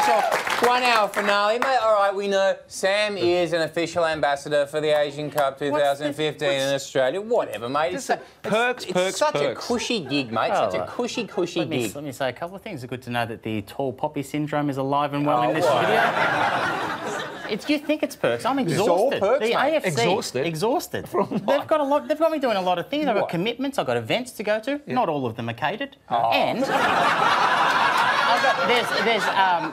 1 hour finale, mate. All right, we know Sam is an official ambassador for the Asian Cup 2015 in Australia. Whatever, mate. It's such a cushy gig, mate. Such a cushy gig. Let me say a couple of things. It's good to know that the tall poppy syndrome is alive and well in this video. You think it's perks? I'm exhausted. It's all perks, the mate. AFC exhausted. They've got me doing a lot of things. I've got commitments. I've got events to go to. Yeah. Not all of them are catered. And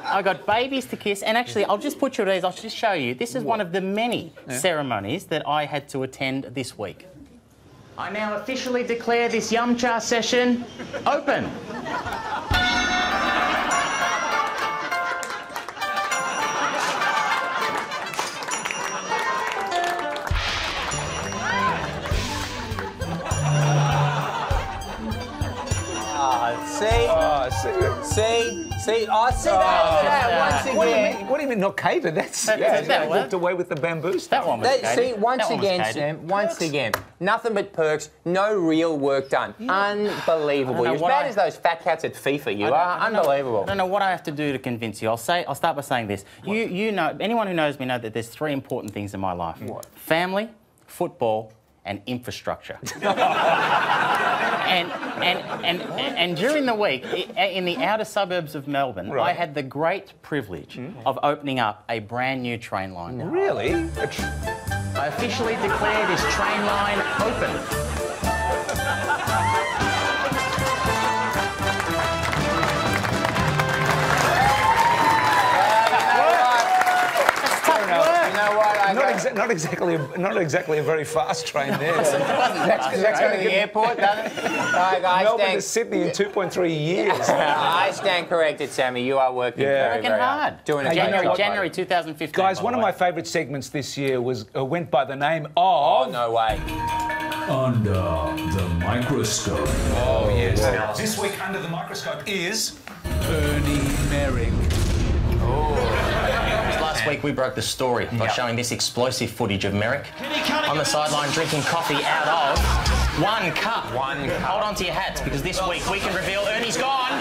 I've got babies to kiss. And actually, I'll just put you at ease. I'll just show you. This is one of the many ceremonies that I had to attend this week. I now officially declare this Yum Cha session open. See that once again. What do you mean not catered? That's walked away with the bamboo stuff. That one was catered. See, once again, Sam, once again, nothing but perks, no real work done. Unbelievable. You're as bad as those fat cats at FIFA, you are. Unbelievable. I don't know what I have to do to convince you. I'll start by saying this. You know, anyone who knows me know that there's 3 important things in my life. What? Family, football, and infrastructure. and during the week, in the outer suburbs of Melbourne, I had the great privilege of opening up a brand new train line. Really? I officially declare this train line open. Not exactly a very fast train there. That's going to the airport, doesn't it? Melbourne to Sydney in 2.3 years. I stand corrected, Sammy. You are working very hard. Doing a January 2015. Guys, one of my favourite segments this year went by the name of... Oh, no way. Under the Microscope. Oh, yes. This week, Under the Microscope is Ernie Merrick. Last week we broke the story by showing this explosive footage of Merrick on the sideline drinking coffee out of 1 cup. Hold on to your hats because this week we can reveal Ernie's gone.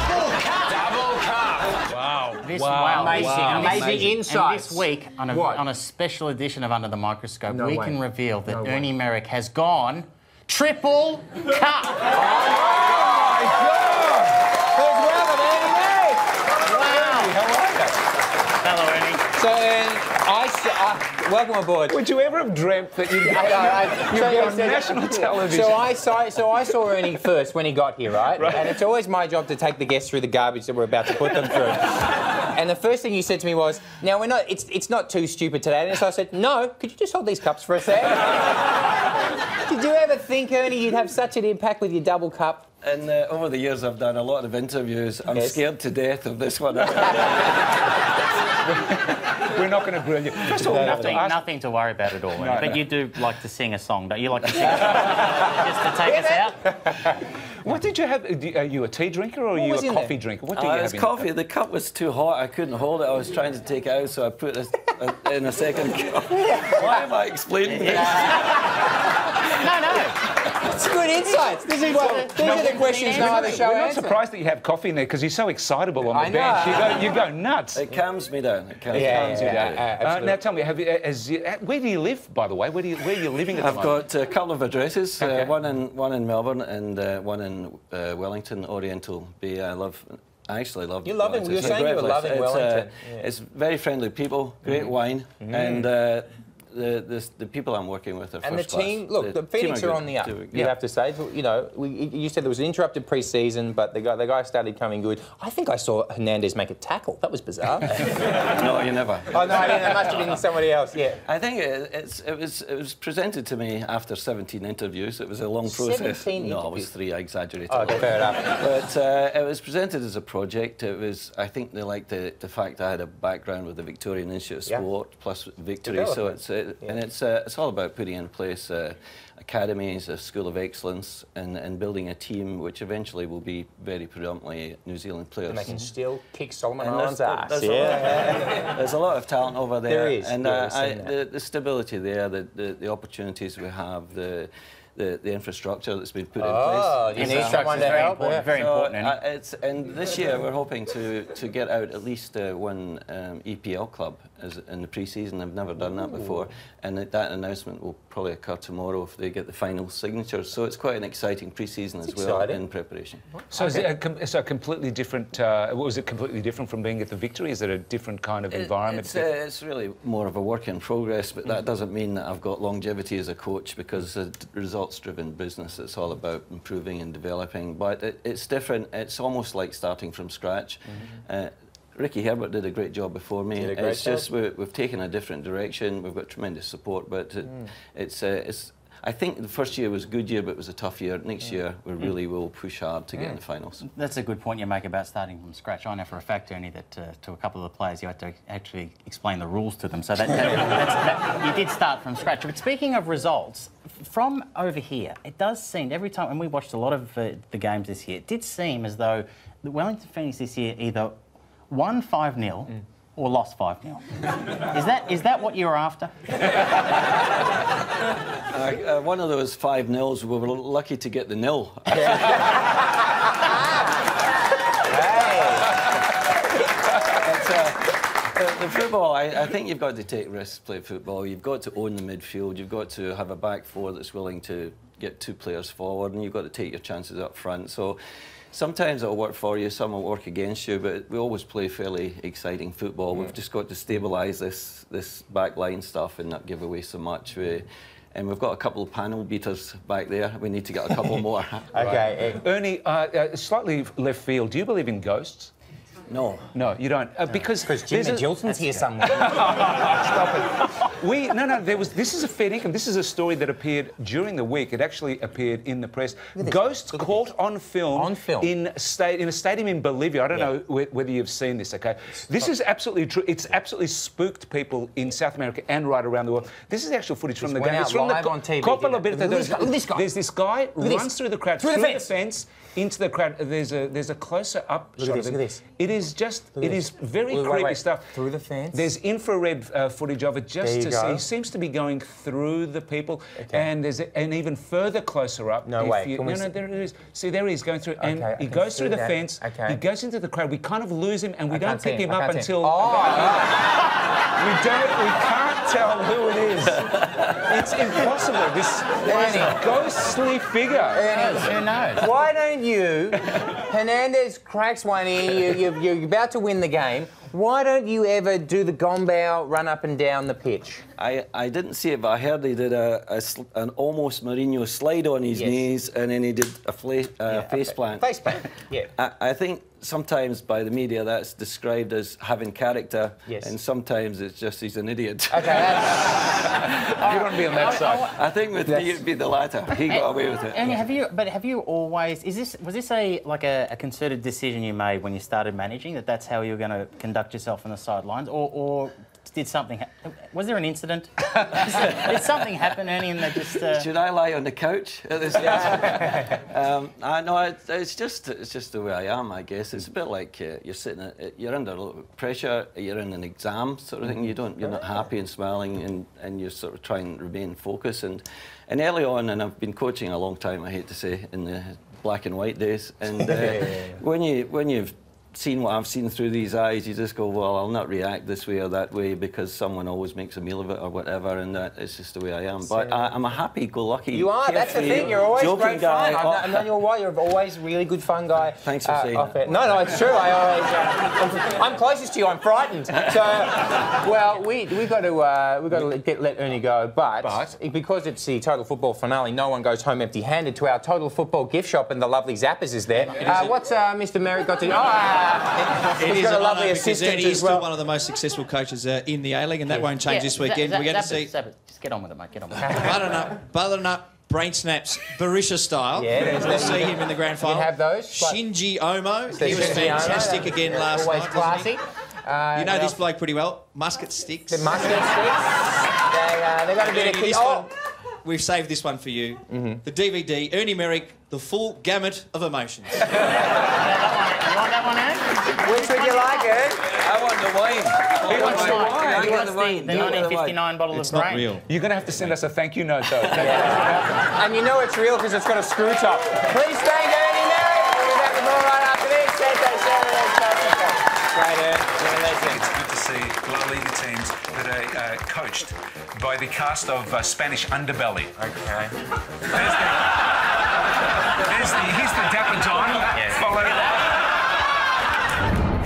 Double cup. Wow. Amazing insights. And this week, on a special edition of Under the Microscope, we can reveal that Ernie Merrick has gone triple cup. So, welcome aboard. Would you ever have dreamt that you'd be on national television? So I saw Ernie first when he got here, right? And it's always my job to take the guests through the garbage that we're about to put them through. And the first thing you said to me was, "Now we're not. It's not too stupid today." And so I said, "No, could you just hold these cups for a sec?" Did you ever think, Ernie, you'd have such an impact with your double cup? And over the years, I've done a lot of interviews. I'm scared to death of this one. We're not going to grill you. First of all, nothing to worry about at all. No, but you do like to sing a song, don't you? Like to sing a song just to take us out? What did you have? Are you a tea drinker or are you a coffee drinker? What do you have? It was coffee. The cup was too hot. I couldn't hold it. I was trying to take it out, so I put it in a second cup. Why am I explaining this? No. It's good insights. These are the questions no other show We're not surprised that you have coffee in there because you're so excitable on the bench. You go nuts. It calms me down. It calms you down. Now tell me, where do you live, by the way? Where are you living at the moment? I've got a couple of addresses. One in Melbourne and one in Wellington, Oriental Bay. I actually love. You love it. You're saying you were loving Wellington. It's very friendly people, great wine, and the people I'm working with are first class. And the team, look, the Phoenix are on the up, you have to say. You know, you said there was an interrupted pre-season, but the guy started coming good. I think I saw Hernandez make a tackle. That was bizarre. No, you never. Oh, no, I didn't. It must have been somebody else, I think it was presented to me after 17 interviews. It was a long process. 17 interviews? No, it was 3. I exaggerated. Oh, fair enough. But it was presented as a project. I think they liked the fact I had a background with the Victorian Institute of Sport plus Victory. So it's all about putting in place academies, a school of excellence, and building a team which eventually will be very predominantly New Zealand players. And they can still kick Solomon Island's ass. There's a lot of talent over there. There is. And the stability there, the opportunities we have, the the infrastructure that's been put in place. You need someone to help. Very important. And this year we're hoping to get out at least one EPL club in the pre-season. I've never done that before, and that announcement will probably occur tomorrow if they get the final signatures. So it's quite an exciting pre-season as well in preparation. So is it a completely different? Was it completely different from being at the Victory? Is it a different kind of environment? It's really more of a work in progress, but that doesn't mean that I've got longevity as a coach, because it's a results-driven business. It's all about improving and developing. But it's different. It's almost like starting from scratch. Ricky Herbert did a great job before me. It's just we've taken a different direction. We've got tremendous support, but it's. I think the first year was a good year, but it was a tough year. Next year, we really will push hard to get in the finals. That's a good point you make about starting from scratch. I know for a fact, Ernie, that to a couple of the players, you had to actually explain the rules to them. So you did start from scratch. But speaking of results, from over here, it does seem every time, and we watched a lot of the games this year, it did seem as though the Wellington Phoenix this year either won 5-0 or lost 5-0. Is that what you were after? One of those 5-0s, we were lucky to get the nil. The football, I think you've got to take risks to play football. You've got to own the midfield. You've got to have a back four that's willing to get 2 players forward, and you've got to take your chances up front. So sometimes it'll work for you, some will work against you, but we always play fairly exciting football. We've just got to stabilise this back line stuff and not give away so much. And we've got a couple of panel beaters back there. We need to get a couple more. Okay. Ernie, slightly left field, do you believe in ghosts? No. No, you don't. Because Jimmy Gilson's here somewhere. Stop it. This is a fair income. This is a story that appeared during the week. It actually appeared in the press. Ghosts caught on film in a stadium in Bolivia. I don't know whether you've seen this, okay? This is absolutely true. It's absolutely spooked people in South America and right around the world. This is actual footage from the game. It's from the Copa Libertadores. Look at this guy. There's this guy runs through the crowd, through the fence, into the crowd. There's a closer up shot. Look at this. It is very creepy stuff. Through the fence? There's infrared footage of it just to see. He seems to be going through the people, and there's an even further closer up. No way. There it is. See, there he is going through, and he goes through the fence. He goes into the crowd. We kind of lose him, and we don't pick him up until. We can't tell who it is. It's impossible. This ghostly figure. Who knows? Why don't you? Hernandez cracks one in. You're about to win the game. Why don't you ever do the Gombau run up and down the pitch? I didn't see it, but I heard he did an almost Mourinho slide on his knees, and then he did a face plant. Face plant, yeah. I think sometimes by the media that's described as having character, and sometimes it's just he's an idiot. Okay, you want to be on that side. I think with me it'd be the latter. He got away with it. And have you always? Was this a concerted decision you made when you started managing that's how you were going to conduct yourself on the sidelines, or did something? Was there an incident? Did something happen, Ernie? And they just should I lie on the couch at this stage? No, it's just the way I am, I guess. It's a bit like you're sitting, you're under a little pressure. You're in an exam sort of thing. You're not happy and smiling, and you're sort of trying to remain focused. And early on, and I've been coaching a long time. I hate to say, in the black and white days. And when you've seen what I've seen through these eyes, you just go, well, I'll not react this way or that way because someone always makes a meal of it or whatever, and it's just the way I am. But I'm a happy-go-lucky, you are. That's the thing. You're always great fun. I've known you a while. You're always a really good fun guy. Thanks for saying that. No, it's true. I'm closest to you. I'm frightened. So, well, we've got to let Ernie go, but because it's the Total Football finale, no one goes home empty-handed. To our Total Football gift shop, and the lovely Zappers is there. What's Mr. Merritt got to do? He's got a lovely assistant Eddie is still one of the most successful coaches in the A-League, and that won't change this weekend. We're going to see... Just get on with it, mate. Get on with it. Butternut brain snaps, Barisha style. Yeah, we'll see him in the grand final. You have those. Shinji Omo. He was fantastic again last night. Always classy. You know this bloke pretty well. Musket Sticks. The Musket Sticks. They got a bit of... we've saved this one for you. The DVD, Ernie Merrick, The Full Gamut of Emotions. You want that one, Ed? Which would you like, Ed? I want the wine. He wants the 1959 bottle of grain. Not real. You're going to have to send us a thank you note, though. And you know it's real because it's got a screw top. Please thank Ernie Merrick. We'll be back with more right after this. Great, Ed. You're a legend. It's good to see La Liga teams that are coached by the cast of Spanish Underbelly. Okay. Here's the Dapper Don. Yeah. Followed.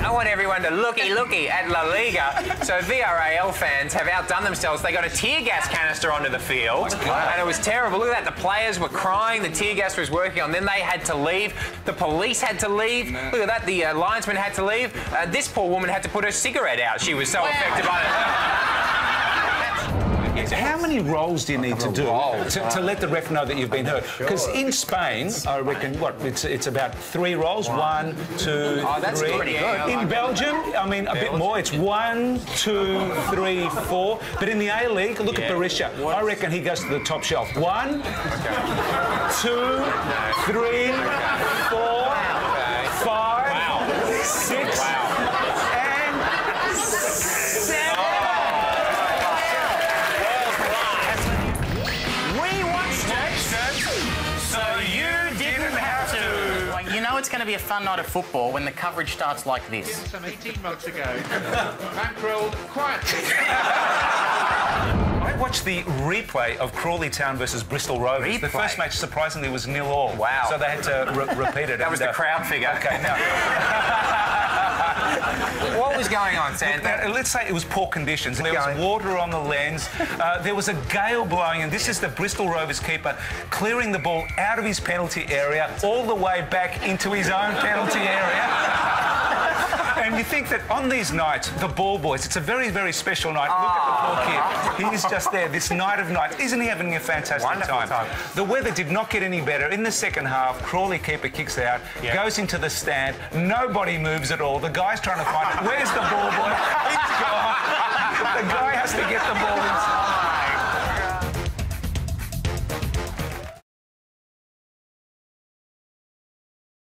I want everyone to looky at La Liga. So VRAL fans have outdone themselves. They got a tear gas canister onto the field, and it was terrible. Look at that. The players were crying. The tear gas was working on them. They had to leave. The police had to leave. Look at that. The linesman had to leave. This poor woman had to put her cigarette out. She was so affected by it. How many rolls do you need to do to let the ref know that you've been hurt? Because in Spain, I reckon, it's about 3 rolls. 1, 2, that's 3. pretty good. In Belgium, I mean, a bit more. It's 1, 2, 3, 4. But in the A-League, look at Berisha. I reckon he goes to the top shelf. 1, 2, 3, 4, 5, 6, and 7. It's going to be a fun night of football when the coverage starts like this. Some 18 months ago, bankrolled quietly. I watched the replay of Crawley Town versus Bristol Rovers. The first match, surprisingly, was 0-0. Wow. So they had to repeat it. That was the crowd figure. Okay, now... What was going on, Santa? Now, let's say it was poor conditions. There was water on the lens. There was a gale blowing, and this is the Bristol Rovers keeper clearing the ball out of his penalty area all the way back into his own penalty area. And you think that on these nights, the ball boys, it's a very, very special night. Look at the poor kid. He's just there, this night of nights. Isn't he having a fantastic time? The weather did not get any better. In the second half, Crawley keeper kicks out, goes into the stand. Nobody moves at all. The guy's trying to find it. Where's the ball boy? It's gone. The guy has to get the ball inside.